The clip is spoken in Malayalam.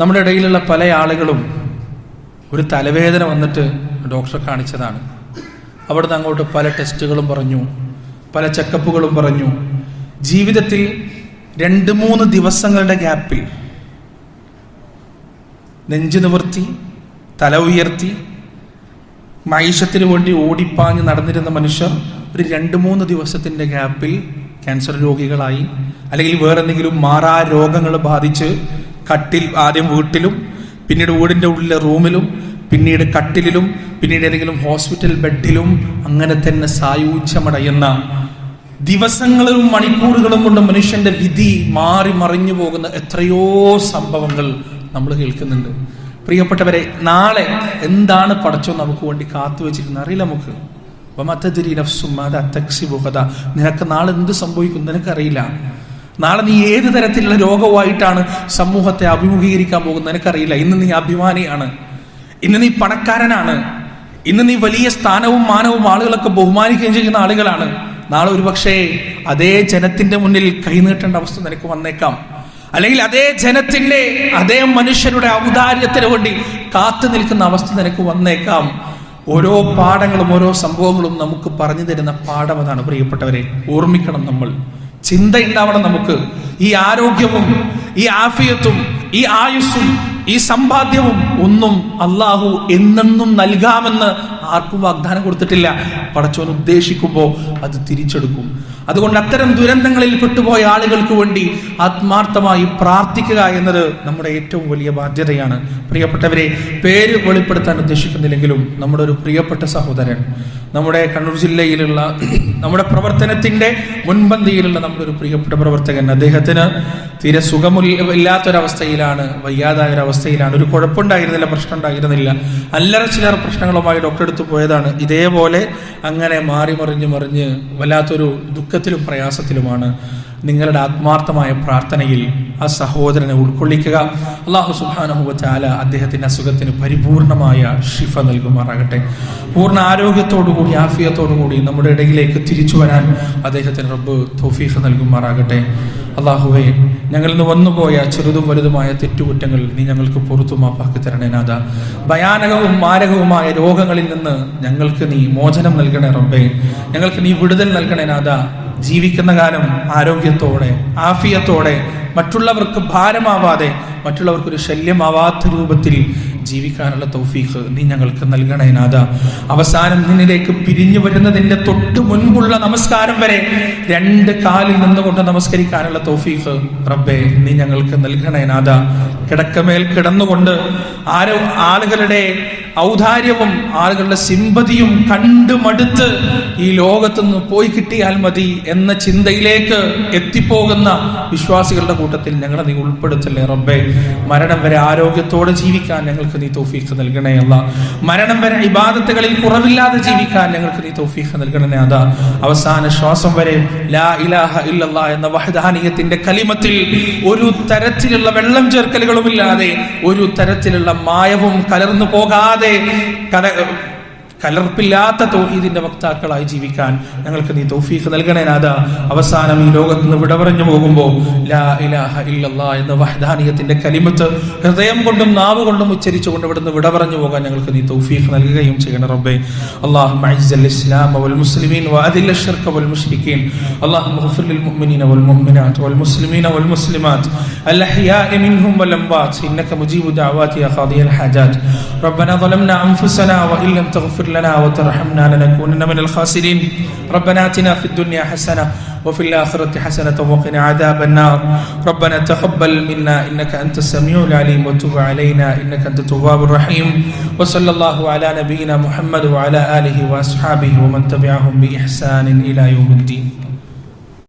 നമ്മുടെ ഇടയിലുള്ള പല ആളുകളും ഒരു തലവേദന വന്നിട്ട് ഡോക്ടറെ കാണിച്ചതാണ്. അവിടുന്ന് അങ്ങോട്ട് പല ടെസ്റ്റുകളും പറഞ്ഞു, പല ചെക്കപ്പുകളും പറഞ്ഞു. ജീവിതത്തിൽ 2-3 ദിവസങ്ങളുടെ ഗ്യാപ്പിൽ നെഞ്ചു നിവർത്തി തല ഉയർത്തി മൈഷത്തിന് വേണ്ടി ഓടിപ്പാഞ്ഞ് നടന്നിരുന്ന മനുഷ്യർ ഒരു 2-3 ദിവസത്തിൻ്റെ ഗ്യാപ്പിൽ ക്യാൻസർ രോഗികളായി, അല്ലെങ്കിൽ വേറെന്തെങ്കിലും മാറാ രോഗങ്ങൾ ബാധിച്ച് കട്ടിൽ, ആദ്യം വീട്ടിലും പിന്നീട് വീടിൻ്റെ ഉള്ളിലെ റൂമിലും പിന്നീട് കട്ടിലിലും പിന്നീട് ഏതെങ്കിലും ഹോസ്പിറ്റൽ ബെഡിലും അങ്ങനെ തന്നെ സായൂജ്യമടയുന്ന ദിവസങ്ങളും മണിക്കൂറുകളും കൊണ്ട് മനുഷ്യന്റെ വിധി മാറി മറിഞ്ഞു പോകുന്ന എത്രയോ സംഭവങ്ങൾ നമ്മൾ കേൾക്കുന്നുണ്ട്. പ്രിയപ്പെട്ടവരെ, നാളെ എന്താണ് പടച്ചോൻ നമുക്ക് വേണ്ടി കാത്തു വെച്ചിരിക്കുന്നത് അറിയില്ല നമുക്ക്. നിനക്ക് നാളെ എന്ത് സംഭവിക്കും നിനക്കറിയില്ല. നാളെ നീ ഏത് തരത്തിലുള്ള രോഗവുമായിട്ടാണ് സമൂഹത്തെ അഭിമുഖീകരിക്കാൻ പോകുന്നത് നിനക്കറിയില്ല. ഇന്ന് നീ അഭിമാനിയാണ്, ഇന്ന് നീ പണക്കാരനാണ്, ഇന്ന് നീ വലിയ സ്ഥാനവും മാനവും ആളുകളൊക്കെ ബഹുമാനിക്കുകയും ചെയ്യുന്ന ആളുകളാണ്. നാളെ ഒരുപക്ഷേ അതേ ജനത്തിന്റെ മുന്നിൽ കൈനീട്ടേണ്ട അവസ്ഥ നിനക്ക് വന്നേക്കാം. അല്ലെങ്കിൽ അതേ ജനത്തിന്റെ, അതേ മനുഷ്യരുടെ ഔദാര്യത്തിന് വേണ്ടി കാത്തു നിൽക്കുന്ന അവസ്ഥ നിനക്ക് വന്നേക്കാം. ഓരോ പാഠങ്ങളും ഓരോ സംഭവങ്ങളും നമുക്ക് പറഞ്ഞു തരുന്ന പാഠം അതാണ്. പ്രിയപ്പെട്ടവരെ, ഓർമ്മിക്കണം, നമ്മൾ ചിന്തയുണ്ടാവണം. നമുക്ക് ഈ ആരോഗ്യവും ഈ ആഫിയത്തും ഈ ആയുസ്സും ഈ സമ്പാദ്യവും ഒന്നും അള്ളാഹു എന്നെന്നും നൽകാമെന്ന് ആർക്കും വാഗ്ദാനം കൊടുത്തിട്ടില്ല. പടച്ചോൻ ഉദ്ദേശിക്കുമ്പോൾ അത് തിരിച്ചെടുക്കും. അതുകൊണ്ട് അത്തരം ദുരന്തങ്ങളിൽ പെട്ടുപോയ ആളുകൾക്ക് വേണ്ടി ആത്മാർത്ഥമായി പ്രാർത്ഥിക്കുക എന്നത് നമ്മുടെ ഏറ്റവും വലിയ ബാധ്യതയാണ്. പ്രിയപ്പെട്ടവരെ, പേര് വെളിപ്പെടുത്താൻ ഉദ്ദേശിക്കുന്നില്ലെങ്കിലും നമ്മുടെ ഒരു പ്രിയപ്പെട്ട സഹോദരൻ, നമ്മുടെ കണ്ണൂർ ജില്ലയിലുള്ള നമ്മുടെ പ്രവർത്തനത്തിന്റെ മുൻപന്തിയിലുള്ള നമ്മുടെ ഒരു പ്രിയപ്പെട്ട പ്രവർത്തകൻ, അദ്ദേഹത്തിന് തീരെ സുഖമില്ലാത്തൊരവസ്ഥയിലാണ്, വയ്യാതായ ഒരവസ്ഥയിലാണ്. ഒരു കുഴപ്പമുണ്ടായിരുന്നില്ല, പ്രശ്നം ഉണ്ടായിരുന്നില്ല, അല്ലറ ചില്ലറ പ്രശ്നങ്ങളുമായി ഡോക്ടറെ അടുത്ത് പോയതാണ്. ഇതേപോലെ അങ്ങനെ മാറി മറിഞ്ഞ് വല്ലാത്തൊരു ദുഃഖത്തിലും പ്രയാസത്തിലുമാണ്. നിങ്ങളുടെ ആത്മാർത്ഥമായ പ്രാർത്ഥനയിൽ ആ സഹോദരനെ ഉൾക്കൊള്ളിക്കുക. അല്ലാഹു സുബ്ഹാനഹു വ തആല അദ്ദേഹത്തിന്റെ അസുഖത്തിന് പരിപൂർണമായ ഷിഫ നൽകുമാറാകട്ടെ. പൂർണ്ണ ആരോഗ്യത്തോടുകൂടി ആഫിയത്തോടുകൂടി നമ്മുടെ ഇടയിലേക്ക് തിരിച്ചു വരാൻ അദ്ദേഹത്തിന് റബ്ബ് തൗഫീഖ് നൽകുമാറാകട്ടെ. അല്ലാഹുവേ, ഞങ്ങളിൽ നിന്ന് വന്നുപോയ ചെറുതും വലുതുമായ തെറ്റുകുറ്റങ്ങൾ നീ ഞങ്ങൾക്ക് പുറത്തു മാപ്പാക്കി തരണേ നാഥ. ഭയാനകവും മാരകവുമായ രോഗങ്ങളിൽ നിന്ന് ഞങ്ങൾക്ക് നീ മോചനം നൽകണേ റബ്ബേ. ഞങ്ങൾക്ക് നീ വിടുതൽ നൽകണേ നാഥ. ജീവിക്കുന്ന കാലം ആരോഗ്യത്തോടെ ആഫിയത്തോടെ മറ്റുള്ളവർക്ക് ഭാരമാവാതെ മറ്റുള്ളവർക്കൊരു ശല്യമാവാത്ത രൂപത്തിൽ ജീവിക്കാനുള്ള തൗഫീഖ് നീ ഞങ്ങൾക്ക് നൽകണേ നാഥ. അവസാനം നിന്നിലേക്ക് പിരിഞ്ഞു വരുന്നതിന്റെ തൊട്ട് മുൻപുള്ള നമസ്കാരം വരെ 2 കാലിൽ നിന്നുകൊണ്ട് നമസ്കരിക്കാനുള്ള തൗഫീഖ് റബ്ബേ നീ ഞങ്ങൾക്ക് നൽകണേ നാഥ. കിടക്കമേൽ കിടന്നുകൊണ്ട് ആളുകളുടെ ഔദാര്യവും ആളുകളുടെ സിമ്പതിയും കണ്ടു മടുത്ത് ഈ ലോകത്തുനിന്ന് പോയി കിട്ടിയാൽ മതി എന്ന ചിന്തയിലേക്ക് എത്തിപ്പോകുന്ന വിശ്വാസികളുടെ കൂട്ടത്തിൽ ഞങ്ങളെ നീ ഉൾപ്പെടുത്തല്ലേ റബ്ബേ. മരണം വരെ ആരോഗ്യത്തോടെ ജീവിക്കാൻ ഞങ്ങൾക്ക് നീ തൗഫീഖ് നൽകണേ അല്ലാ. മരണം വരെ ഇബാദത്തുകളിൽ കുറവില്ലാതെ ജീവിക്കാൻ ഞങ്ങൾക്ക് നീ തൗഫീഖ് നൽകണേ അതാ. അവസാന ശ്വാസം വരെ ലാ ഇലാഹ ഇല്ലല്ലാഹ് എന്ന വഹ്ദാനിയത്തിന്റെ കലിമത്തിൽ ഒരു തരത്തിലുള്ള വെള്ളം ചേർക്കലുകളുമില്ലാതെ, ഒരു തരത്തിലുള്ള മായവും കലർന്നു പോകാതെ, കലർപ്പില്ലാത്ത തൗഹീദിന്റെ വക്താക്കളായി ജീവിക്കാൻ ഞങ്ങൾക്ക് നീ തൗഫീഖ് നൽകണേ നാഥ. അവസാനം ഈ ലോകത്ത് നിന്ന് വിട പറഞ്ഞു പോകുമ്പോൾ ലാ ഇലാഹ ഇല്ലല്ലാഹ് എന്ന വഹ്ദാനിയത്തിന്റെ കലിമത്ത് ഹൃദയം കൊണ്ടും നാവ് കൊണ്ടും ഉച്ചരിച്ചുകൊണ്ട് ഇവിടുന്ന് വിട പറഞ്ഞു പോകാൻ ഞങ്ങൾക്ക് നീ തൗഫീഖ് നൽകുകയും ചെയ്യണം റബ്ബേ. അല്ലാഹുമ്മ അഇസ്സൽ ഇസ്ലാമ വൽ മുസ്ലിമീൻ വഅദിൽ അശ്ശിർക വൽ മുശ്രിക്കീൻ. അല്ലാഹുമ്മ ഗ്ഫിർ ലിൽ മുഅ്മിനീന വൽ മുഅ്മിനാത്ത് വൽ മുസ്ലിമീന വൽ മുസ്ലിമാത്ത് അൽ അഹ്യാഇ മിൻഹും വൽ അംവാത്ത് ഇന്നക മുജീബു ദഅവാതി യാ ഖാദിയൽ ഹാജാത്ത്. റബ്ബനാ ളലംനാ അൻഫുസനാ വഇൻ ലം തഗ്ഫിർ لنا وترحمنا لنكونن من الخاسرين. ربنا آتنا في الدنيا حسنة وفي الآخرة حسنة وقنا عذاب النار. ربنا تقبل منا إنك أنت السميع العليم وتب علينا إنك أنت التواب الرحيم. وصلى الله على نبينا محمد وعلى آله وأصحابه ومن تبعهم بإحسان إلى يوم الدين.